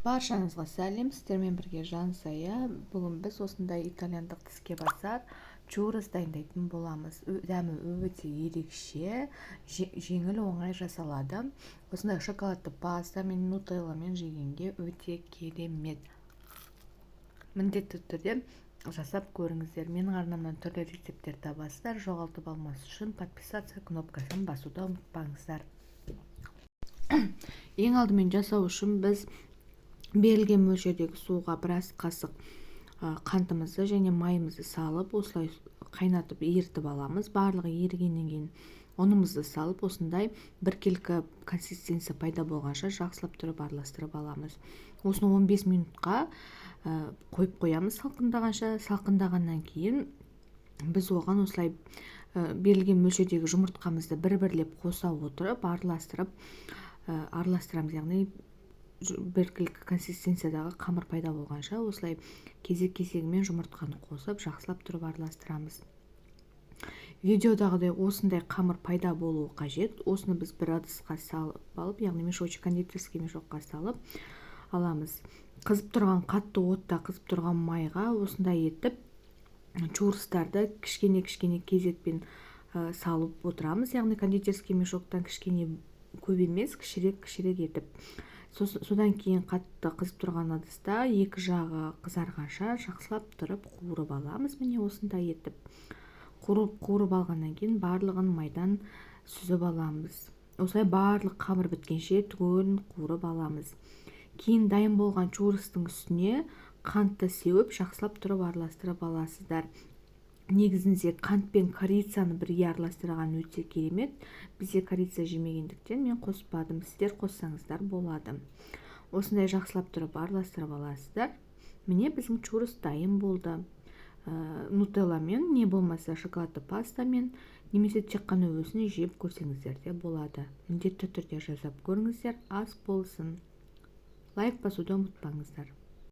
Баршаңызға сәлем, сіздермен бірге Жансая. Бүгін біз осындай итальяндық тіске басар чурос дайындайтын боламыз. Дәмі өте ерекше, жеңіл оңай жасалады. Осындай шоколадты паста мен нутелламен жегенге өте керемет. Міндетті түрде жасап көріңіздер. Менің арнамнан түрлі рецепттер табасыздар. Жоғалтып алмас үшін подписаться кнопкасын басуды ұмытпаңыздар. Ең алдымен жасау үшін біз берілген мөлшердегі суға біраз қасық қантымызды және майымызды салып, осылай қайнатып ерітіп аламыз. Барлығы ерігеннен кейін ұнымызды салып, осындай біркелкі консистенция пайда болғанша жақсылап тұрып араластырып аламыз. Осыны 15 минутқа қойып қоямыз салқындағанша. Салқындағаннан кейін біз оған осылай берілген мөлшердегі жұмыртқамызды бір-бірлеп қоса отырып араластырамыз, яғни біркелкі консистенциядағы қамыр пайда болғанша осылай кезек-кезегімен жұмыртқаны қосып жақсылап тұрып араластырамыз. Видеодағыдай осындай қамыр пайда болуы қажет. Осыны біз бір ыдысқа салып алып, яғни мешочек, кондитерский мешокқа салып аламыз. Қызып тұрған, қатты отта қызып тұрған майға осындай етіп чуростарды кішкене кезекпен салып отырамыз. Яғни кондитерский мешоктан кішкене көп емес, кішірек етіп. Содан кейін қатты қызып тұрған ыдыста екі жағы қызарғанша жақсылап тұрып қуырып аламыз. Міне осындай етіп қуырып алғаннан кейін барлығын майдан сүзіп аламыз. Осылай барлық қамыр біткенше түгелін қуырып аламыз. Кейін дайын болған чуростың үстіне қантты сеуіп жақсылап тұрып араластырып аласыздар. Негізінде қант пен корицаны бірге араластырған өте керемет. Бізде корица жемегендіктен мен қоспадым. Сіздер қоссаңыздар болады. Осындай жақсылап тұрып араластырып аласыздар. Міне біздің чурос дайын болды. Нутелламен, не болмаса шоколадты пастамен, немесе тек қана өзін жеп көрсеңіздер де болады. Міндетті түрде жасап көріңіздер, ас болсын. Лайк басуды ұмытпаңыздар.